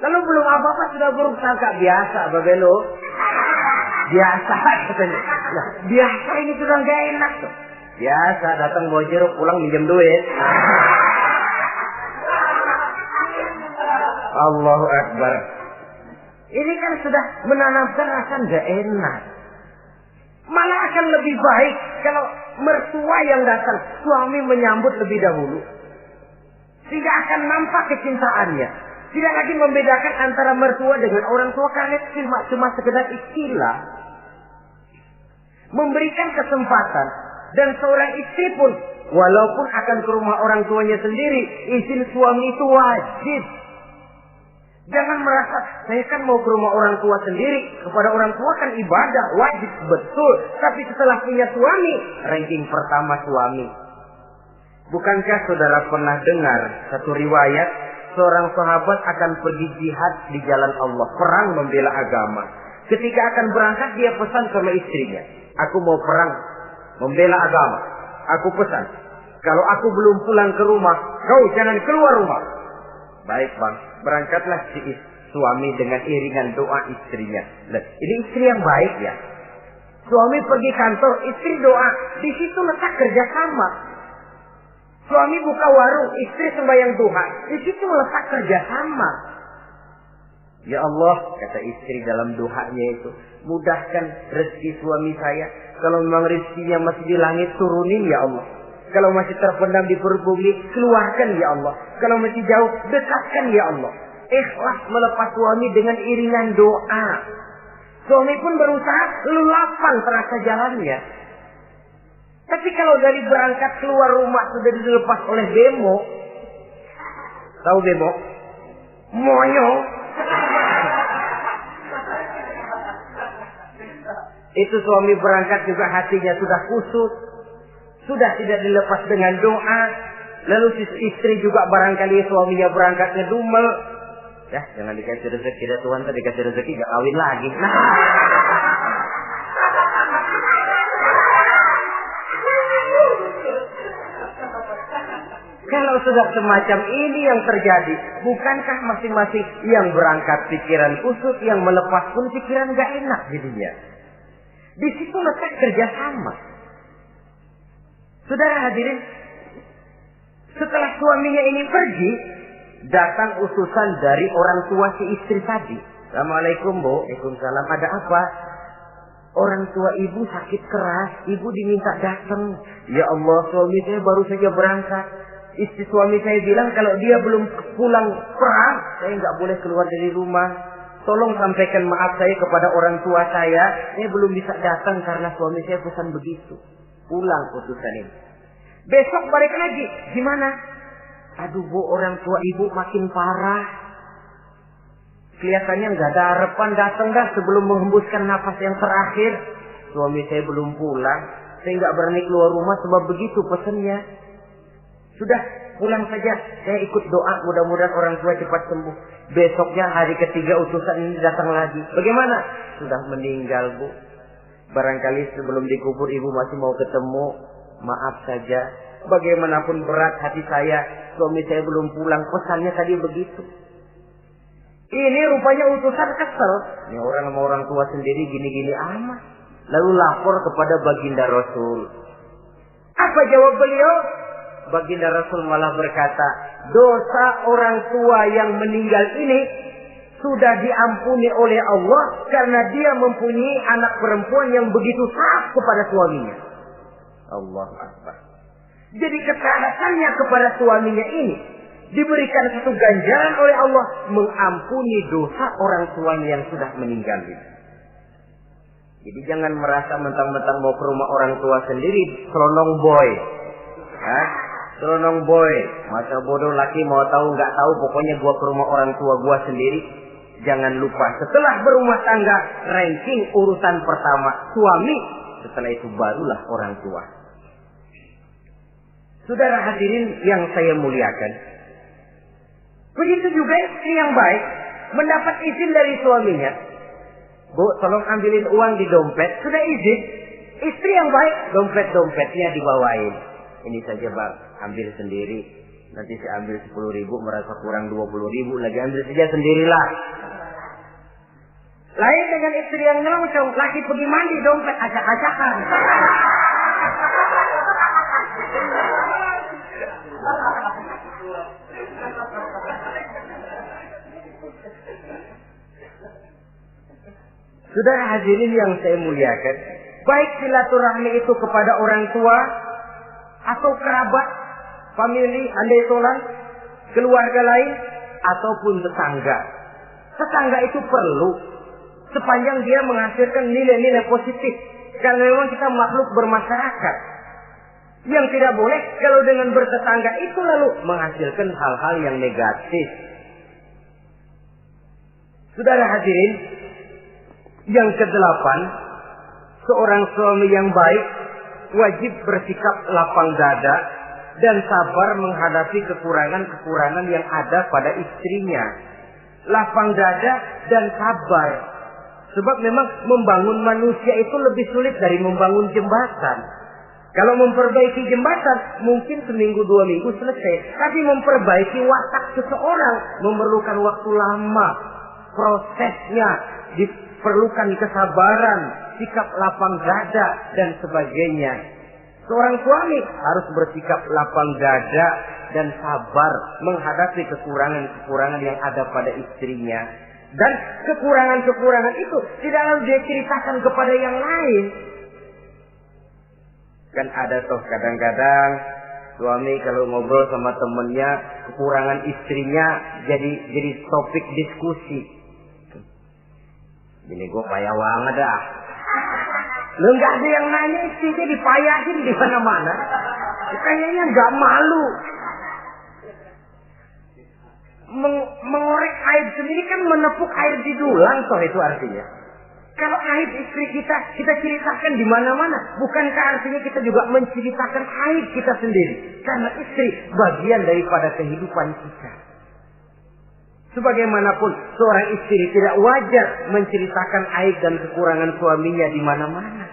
Lalu belum apa-apa sudah buruk sangka. Biasa Babelu. Biasa katanya. Nah, biasa ini sudah gak enak tuh. Biasa datang bawa jeruk, pulang minjem duit. Allahu Akbar. Ini kan sudah menanamkan rasa gak enak. Malah akan lebih baik kalau mertua yang datang, suami menyambut lebih dahulu. Tidak akan nampak kecintaannya. Tidak lagi membedakan antara mertua dengan orang tua, karena cuma sekedar istilah. Memberikan kesempatan. Dan seorang istri pun, walaupun akan ke rumah orang tuanya sendiri, izin suami itu wajib. Jangan merasa, saya kan mau ke rumah orang tua sendiri. Kepada orang tua kan ibadah, wajib, betul. Tapi setelah punya suami, ranking pertama suami. Bukankah saudara pernah dengar satu riwayat, seorang sahabat akan pergi jihad di jalan Allah, perang membela agama. Ketika akan berangkat, dia pesan sama istrinya, "Aku mau perang membela agama. Aku pesan, kalau aku belum pulang ke rumah, kau jangan keluar rumah." Baik bang, berangkatlah si suami dengan iringan doa istrinya. Nah, ini istri yang baik ya. Suami pergi kantor, istri doa. Di situ letak kerjasama. Suami buka warung, istri sembahyang duha. Di situ letak kerjasama. Ya Allah, kata istri dalam doanya itu, mudahkan rezeki suami saya. Kalau memang rezekinya masih di langit, turunin ya Allah. Kalau masih terpendam di perut bumi, keluarkan ya Allah. Kalau masih jauh, dekatkan ya Allah. Ikhlas melepas suami dengan iringan doa. Suami pun berusaha, lulapan terasa jalannya. Tapi kalau dari berangkat keluar rumah sudah dilepas oleh bemo. Tahu bemo? Moyo. Itu suami berangkat juga hatinya sudah kusut. Sudah tidak dilepas dengan doa. Lalu istri juga barangkali suaminya berangkat ngedumel. Ya, jangan dikasih rezeki dah Tuhan, tadi dikasih rezeki gak kawin lagi. Nah. Kalau sudah semacam ini yang terjadi, bukankah masing-masing yang berangkat pikiran kusut, yang melepas pun pikiran gak enak jadinya. Di situ letak kerjasama. Saudara hadirin, setelah suaminya ini pergi, datang utusan dari orang tua si istri tadi. Assalamualaikum Bu. Waalaikumsalam. Ada apa? Orang tua ibu sakit keras, ibu diminta datang. Ya Allah, suami saya baru saja berangkat. Istri suami saya bilang kalau dia belum pulang perang, saya nggak boleh keluar dari rumah. Tolong sampaikan maaf saya kepada orang tua saya belum bisa datang karena suami saya pesan begitu. Pulang utusan ini. Besok balik lagi, gimana? Aduh Bu, orang tua ibu makin parah. Kelihatannya nggak ada harapan, datang dah sebelum menghembuskan nafas yang terakhir. Suami saya belum pulang, saya nggak berani keluar rumah sebab begitu pesannya. Sudah, pulang saja. Saya ikut doa, mudah-mudahan orang tua cepat sembuh. Besoknya hari ketiga utusan ini datang lagi. Bagaimana? Sudah meninggal Bu. Barangkali sebelum dikubur ibu masih mau ketemu. Maaf saja. Bagaimanapun berat hati saya, suami saya belum pulang. Pesannya tadi begitu. Ini rupanya utusan kesel. Ini orang sama orang tua sendiri gini-gini amat. Lalu lapor kepada baginda Rasul. Apa jawab beliau? Baginda Rasul malah berkata, dosa orang tua yang meninggal ini sudah diampuni oleh Allah karena dia mempunyai anak perempuan yang begitu taat kepada suaminya. Allahu Akbar. Jadi ketaatannya kepada suaminya ini diberikan satu ganjaran oleh Allah mengampuni dosa orang tuanya yang sudah meninggal itu. Jadi jangan merasa mentang-mentang mau ke rumah orang tua sendiri selonong boy. Selonong boy, masa bodoh laki mau tahu nggak tahu, pokoknya gua ke rumah orang tua gua sendiri. Jangan lupa setelah berumah tangga, ranking urutan pertama suami, setelah itu barulah orang tua. Saudara hadirin yang saya muliakan, begitu juga istri yang baik mendapat izin dari suaminya. Bu, tolong ambilin uang di dompet. Sudah izin. Istri yang baik, dompet-dompetnya dibawain. Ini saja Bang, ambil sendiri. Nanti saya ambil 10.000, merasa kurang 20.000, lagi ambil saja sendirilah. Lain dengan istri yang nyelongcong, lagi pergi mandi, dompet acak-acakan. Saudara hadirin yang saya muliakan, baik silaturahmi itu kepada orang tua atau kerabat, famili, andai tolan, keluarga lain ataupun tetangga. Tetangga itu perlu sepanjang dia menghasilkan nilai-nilai positif. Karena memang kita makhluk bermasyarakat. Yang tidak boleh kalau dengan bertetangga itu lalu menghasilkan hal-hal yang negatif. Saudara hadirin, yang kedelapan, seorang suami yang baik wajib bersikap lapang dada dan sabar menghadapi kekurangan-kekurangan yang ada pada istrinya. Lapang dada dan sabar. Sebab memang membangun manusia itu lebih sulit dari membangun jembatan. Kalau memperbaiki jembatan mungkin seminggu 2 minggu selesai. Tapi memperbaiki watak seseorang memerlukan waktu lama. Prosesnya diperlukan kesabaran, sikap lapang dada dan sebagainya. Seorang suami harus bersikap lapang dada dan sabar menghadapi kekurangan-kekurangan yang ada pada istrinya. Dan kekurangan-kekurangan itu tidak harus dia ceritakan kepada yang lain. Kan ada toh kadang-kadang suami kalau ngobrol sama temennya, kekurangan istrinya jadi topik diskusi. Ini gue payah banget dah. Lu nggak ada yang nanya, istrinya dipayahin di mana-mana. Kayaknya nggak malu. Mengorek aib sendiri kan menepuk air di dulang, toh itu artinya. Kalau aib istri kita ceritakan di mana-mana, bukankah artinya kita juga menceritakan aib kita sendiri? Karena istri bagian daripada kehidupan kita. Sebagaimanapun seorang istri tidak wajar menceritakan aib dan kekurangan suaminya di mana-mana.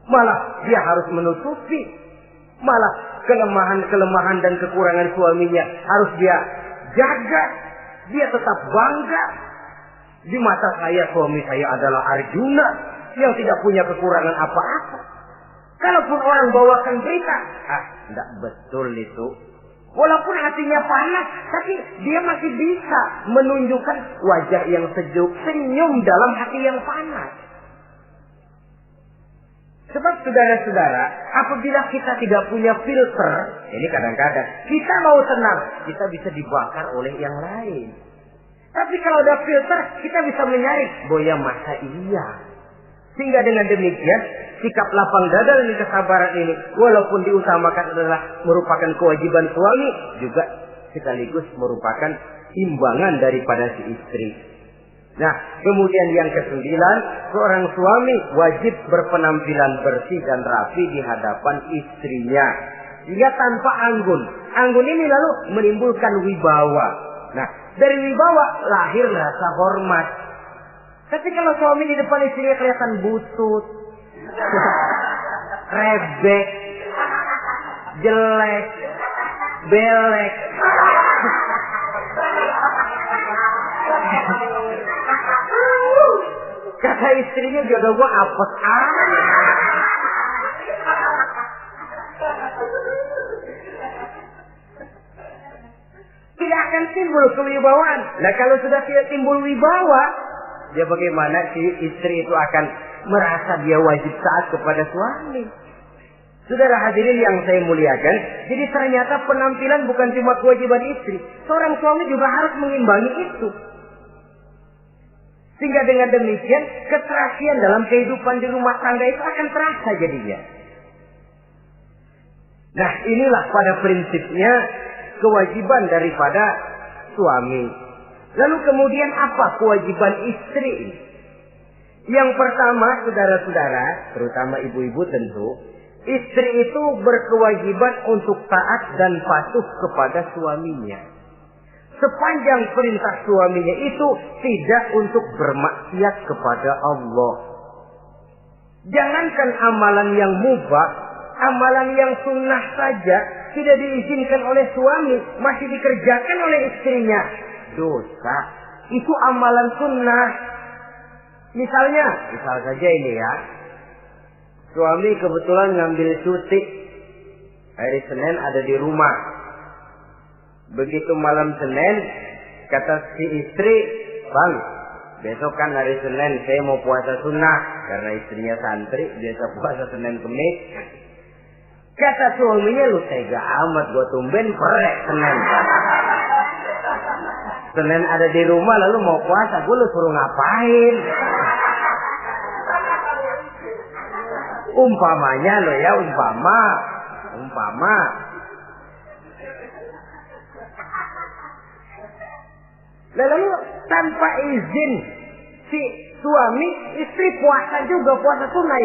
Malah dia harus menutupi. Malah kelemahan-kelemahan dan kekurangan suaminya harus dia jaga. Dia tetap bangga. Di mata saya suami saya adalah Arjuna. yang tidak punya kekurangan apa-apa. Kalaupun orang bawakan berita, tidak betul itu. Walaupun hatinya panas, tapi dia masih bisa menunjukkan wajah yang sejuk, senyum dalam hati yang panas. Sebab saudara-saudara, apabila kita tidak punya filter, ini kadang-kadang kita mau tenang, kita bisa dibakar oleh yang lain. Tapi kalau ada filter, kita bisa menyaring, boya masa iya. Sehingga dengan demikian, sikap lapang dada dan kesabaran ini, walaupun diutamakan adalah merupakan kewajiban suami, juga sekaligus merupakan imbangan daripada si istri. Nah, kemudian yang ke-9, seorang suami wajib berpenampilan bersih dan rapi di hadapan istrinya. Sehingga tanpa anggun. Anggun ini lalu menimbulkan wibawa. Nah, dari wibawa lahir rasa hormat. Tapi kalau suami di depan istrinya kelihatan butut, rebek, jelek, belek, kata istrinya jodoh gua apes tidak akan timbul kewibawaan. Nah, kalau sudah tidak timbul wibawa, dia bagaimana si istri itu akan merasa dia wajib taat kepada suami. Saudara hadirin yang saya muliakan, jadi ternyata penampilan bukan cuma kewajiban istri, seorang suami juga harus mengimbangi itu. Sehingga dengan demikian keserasian dalam kehidupan di rumah tangga itu akan terasa jadinya. Nah, inilah pada prinsipnya kewajiban daripada suami. Lalu kemudian apa kewajiban istri? Yang pertama, saudara-saudara, terutama ibu-ibu tentu, istri itu berkewajiban untuk taat dan patuh kepada suaminya. Sepanjang perintah suaminya itu tidak untuk bermaksiat kepada Allah. Jangankan amalan yang mubah, amalan yang sunnah saja tidak diizinkan oleh suami, masih dikerjakan oleh istrinya. Dosa. Itu amalan sunnah. Misal saja ini ya. Suami kebetulan ngambil cuti. Hari Senin ada di rumah. Begitu malam Senin, kata si istri, "Bang, besok kan hari Senin, saya mau puasa sunnah." Karena istrinya santri, biasa puasa Senin Kemis. Kata suaminya, "Lu tega amat, gua tumben perek Senin. Senin ada di rumah lalu mau puasa, gua lu suruh ngapain?" Umpamanya lo ya, umpama. Lalu tanpa izin si suami, istri puasa juga, puasa sunnah.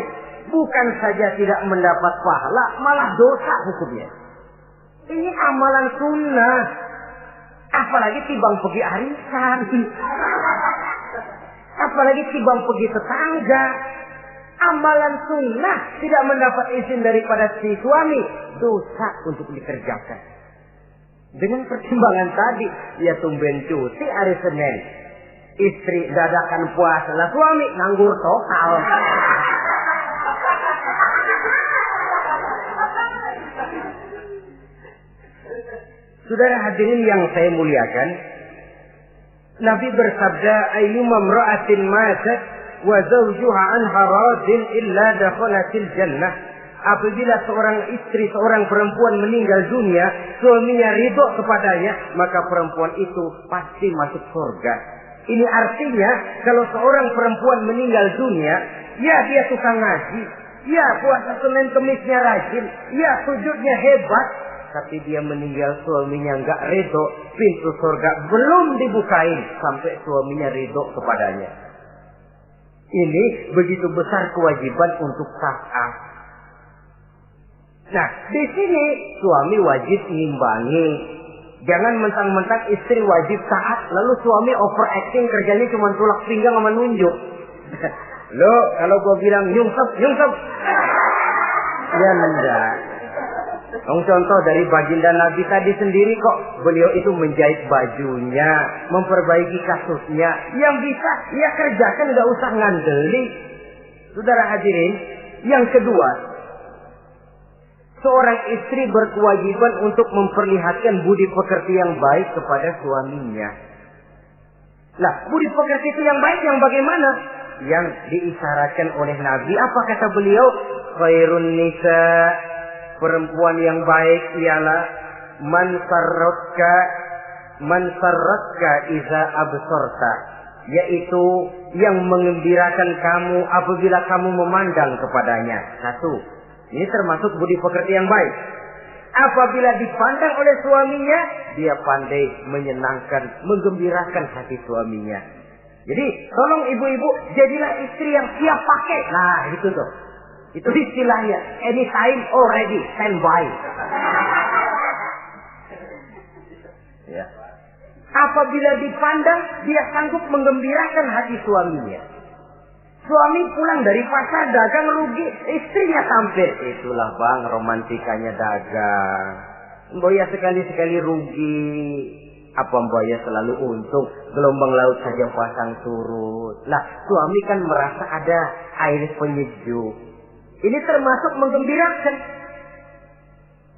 Bukan saja tidak mendapat pahala, malah dosa hukumnya. Ini amalan sunnah. Apalagi tibang pergi arisan. Apalagi tibang pergi tetangga. Amalan sunnah tidak mendapat izin daripada si suami, dosa untuk dikerjakan. Dengan pertimbangan tadi, dia tumben cuti hari Senin. Istri dadakan puasa, lah suami nganggur total. Saudara hadirin yang saya muliakan, Nabi bersabda, "Ayyuma imra'atin matat wa zawjuha anha radin illa dakhalatil jannah." Apabila seorang istri, seorang perempuan meninggal dunia, suaminya ridho kepadanya, maka perempuan itu pasti masuk surga. Ini artinya, kalau seorang perempuan meninggal dunia, ya dia tukang ngaji, ya puasa Senin Kemisnya rajin, ya sujudnya hebat, tapi dia meninggal suaminya enggak ridho, pintu surga belum dibukain sampai suaminya ridho kepadanya. Ini begitu besar kewajiban untuk taat. Nah, di sini suami wajib ngimbangi. Jangan mentang-mentang istri wajib taat, lalu suami overacting, kerjanya cuma tulak pinggang sama nunjuk. Lo, kalau gue bilang nyungsep. Ya enggak. Contoh dari baginda Nabi tadi sendiri kok, beliau itu menjahit bajunya, memperbaiki kasusnya. Yang bisa, ya kerjakan, nggak usah ngandeli. Saudara hadirin, yang kedua, seorang istri berkewajiban untuk memperlihatkan budi pekerti yang baik kepada suaminya. Lah, budi pekerti itu yang baik yang bagaimana? Yang diisyaratkan oleh Nabi. Apa kata beliau? Khairun nisa, perempuan yang baik ialah man sarratka iza absorta, yaitu yang mengembirakan kamu apabila kamu memandang kepadanya. Satu, ini termasuk budi pekerti yang baik. Apabila dipandang oleh suaminya, dia pandai menyenangkan, menggembirakan hati suaminya. Jadi, tolong ibu-ibu, jadilah istri yang siap pakai. Nah, itu tuh. Itu istilahnya. Anytime already, standby. Ya. Apabila dipandang, dia sanggup menggembirakan hati suaminya. Suami pulang dari pasar dagang rugi, istrinya tampil. Itulah bang, romantikanya dagang. Mbak ya sekali-sekali rugi. Apa Mbak ya selalu untung? Gelombang laut saja pasang surut. Lah, suami kan merasa ada air penyejuk. Ini termasuk menggembirakan.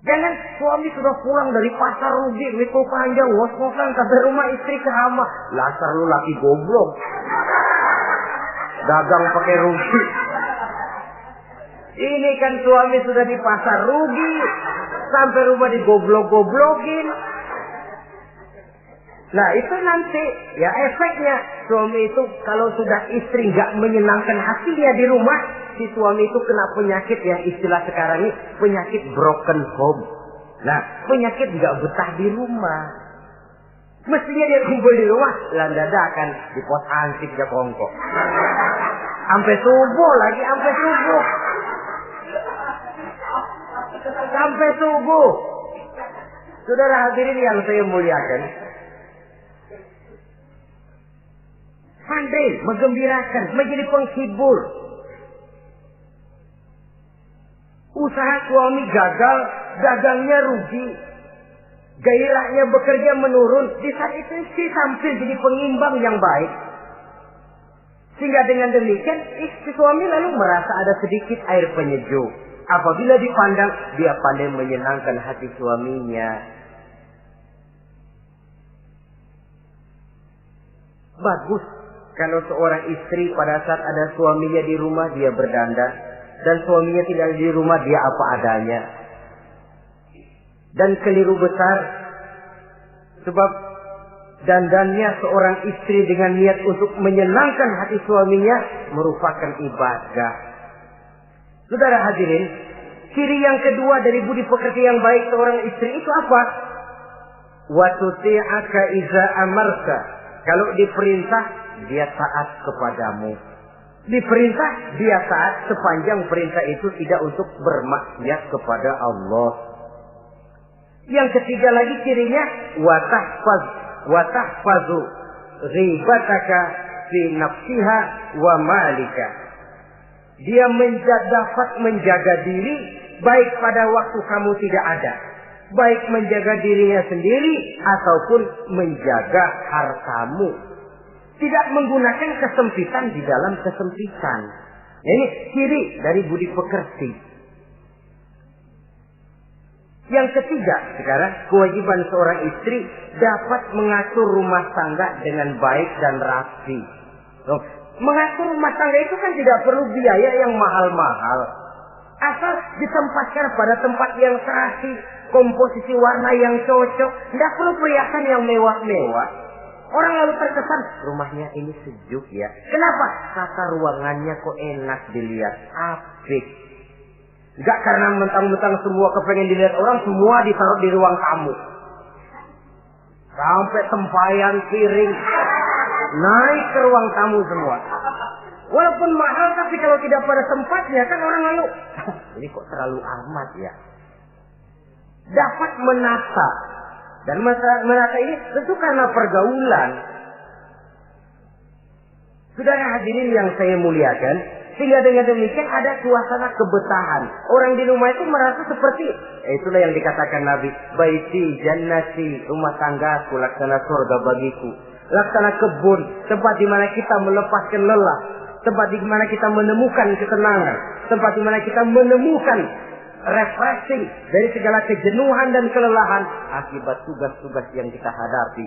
Jangan suami sudah pulang dari pasar rugi, mikul panjang, ngos-ngosan sampai rumah istri keramah. Lasar lu laki goblok. Dagang pakai rugi. Ini kan suami sudah di pasar rugi, sampai rumah digoblok-goblokin. Nah itu nanti ya efeknya, suami itu kalau sudah istri nggak menyenangkan hatinya di rumah, si suami itu kena penyakit yang istilah sekarang ini penyakit broken home. Nah penyakit nggak betah di rumah. Mestinya dia kumpul di rumah, dadakan di pos ansik ya kongkok. Sampai subuh lagi, sampai subuh. Sampai subuh. Saudara hadirin yang saya muliakan. Pandai menggembirakan, menjadi penghibur. Usaha suami gagal, dagangnya rugi. Gairahnya bekerja menurun. Di saat itu istri tampil jadi pengimbang yang baik. Sehingga dengan demikian istri suami lalu merasa ada sedikit air penyejuk. Apabila dipandang, dia pandai menyenangkan hati suaminya. Bagus kalau seorang istri pada saat ada suaminya di rumah dia berdandan. Dan suaminya tidak di rumah dia apa adanya. Dan keliru besar. Sebab dandannya seorang istri dengan niat untuk menyenangkan hati suaminya merupakan ibadah. Saudara hadirin, ciri yang kedua dari budi pekerti yang baik seorang istri itu apa? Wa tuti'aka iza amarta. Kalau diperintah, dia taat kepadamu. Diperintah, dia taat sepanjang perintah itu tidak untuk bermaksiat kepada Allah. Yang ketiga lagi cirinya watahfazu ghibataka fi nafsiha wa malika. Dia dapat menjaga diri baik pada waktu kamu tidak ada, baik menjaga dirinya sendiri ataupun menjaga hartamu. Tidak menggunakan kesempitan di dalam kesempitan. Ini ciri dari budi pekerti. Yang ketiga, sekarang kewajiban seorang istri dapat mengatur rumah tangga dengan baik dan rapi. Mengatur rumah tangga itu kan tidak perlu biaya yang mahal-mahal. Asal ditempatkan pada tempat yang serasi, komposisi warna yang cocok, tidak perlu perhiasan yang mewah-mewah. Orang lalu terkesan, rumahnya ini sejuk ya. Kenapa? Tata ruangannya kok enak dilihat, apik. Enggak karena mentang-mentang semua kepengen dilihat orang, semua ditaruh di ruang tamu. Sampai tempayan piring naik ke ruang tamu semua. Walaupun mahal, tapi kalau tidak pada tempatnya kan orang lalu, ini kok terlalu amat ya. Dapat menata. Dan menata ini tentu karena pergaulan. Saudara hadirin yang saya muliakan, sehingga dengan demikian ada suasana kebetahan. Orang di rumah itu merasa seperti, itulah yang dikatakan Nabi, baiti jannati, rumah tanggaku laksana surga bagiku. Laksana kebun, tempat di mana kita melepaskan lelah. tempat di mana kita menemukan ketenangan, tempat di mana kita menemukan refreshing dari segala kejenuhan dan kelelahan akibat tugas-tugas yang kita hadapi,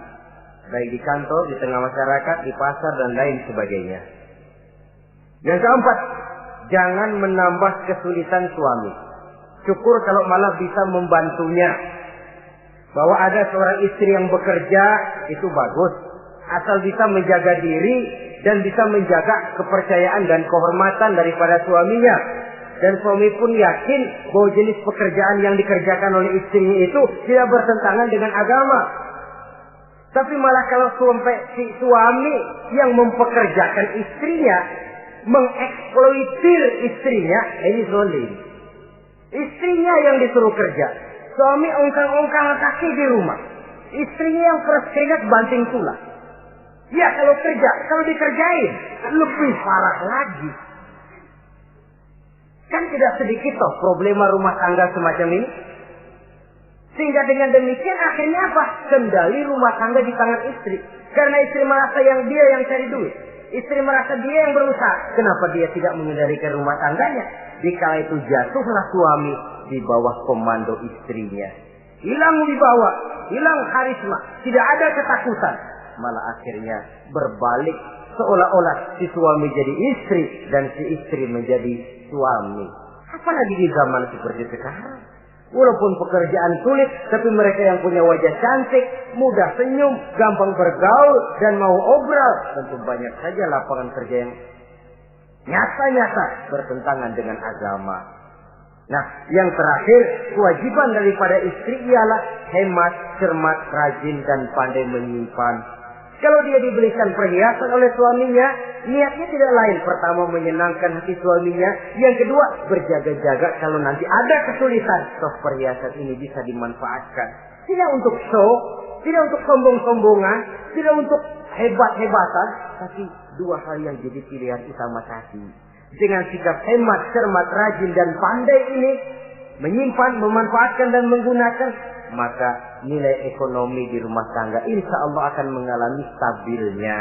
baik di kantor, di tengah masyarakat, di pasar, dan lain sebagainya. Yang keempat, jangan menambah kesulitan suami. Syukur kalau malah bisa membantunya. Bahwa ada seorang istri yang bekerja, itu bagus. Asal bisa menjaga diri dan bisa menjaga kepercayaan dan kehormatan daripada suaminya. Dan suami pun yakin bahwa jenis pekerjaan yang dikerjakan oleh istrinya itu tidak bertentangan dengan agama. Tapi malah kalau si suami yang mempekerjakan istrinya, mengeksploitir istrinya, ini zalim. Istrinya yang disuruh kerja, suami ongkang-ongkang kaki di rumah, istrinya yang keringat banting tulang. Ya kalau kerja, kalau dikerjain lebih parah lagi. Kan tidak sedikit toh problema rumah tangga semacam ini. Sehingga dengan demikian akhirnya apa? Kendali rumah tangga di tangan istri. Karena istri merasa dia yang cari duit. Istri merasa dia yang berusaha. Kenapa dia tidak mengendalikan rumah tangganya? Dikala itu jatuhlah suami di bawah komando istrinya. Hilang wibawa, hilang karisma, tidak ada ketakutan. Malah akhirnya berbalik seolah-olah si suami jadi istri dan si istri menjadi suami. Apalagi di zaman seperti sekarang. Walaupun pekerjaan sulit, tapi mereka yang punya wajah cantik, mudah senyum, gampang bergaul, dan mau obrol. Tentu banyak saja lapangan kerja yang nyata-nyata bertentangan dengan agama. Nah, yang terakhir, kewajiban daripada istri ialah hemat, cermat, rajin, dan pandai menyimpan. Kalau dia dibelikan perhiasan oleh suaminya, niatnya tidak lain. Pertama, menyenangkan hati suaminya. Yang kedua, berjaga-jaga kalau nanti ada kesulitan, toh perhiasan ini bisa dimanfaatkan. Tidak untuk show, tidak untuk sombong-sombongan, tidak untuk hebat-hebatan, tapi dua hal yang jadi pilihan utama tadi. Dengan sikap hemat, cermat, rajin, dan pandai ini, menyimpan, memanfaatkan, dan menggunakan, maka nilai ekonomi di rumah tangga insya Allah akan mengalami stabilnya.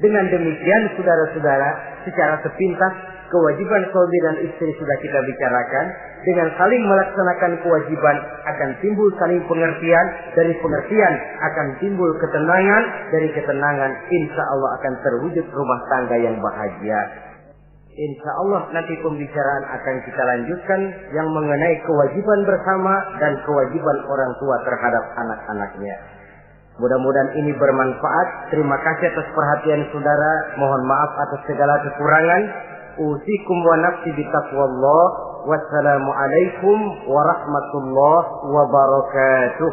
Dengan demikian, saudara-saudara, secara sepintas kewajiban suami dan istri sudah kita bicarakan. Dengan saling melaksanakan kewajiban akan timbul saling pengertian, dari pengertian akan timbul ketenangan, dari ketenangan insya Allah akan terwujud rumah tangga yang bahagia. Insya Allah nanti pembicaraan akan kita lanjutkan yang mengenai kewajiban bersama dan kewajiban orang tua terhadap anak-anaknya. Mudah-mudahan ini bermanfaat. Terima kasih atas perhatian saudara. Mohon maaf atas segala kekurangan. Usikum wa nafsi bitaqwallah. Wassalamualaikum warahmatullahi wabarakatuh.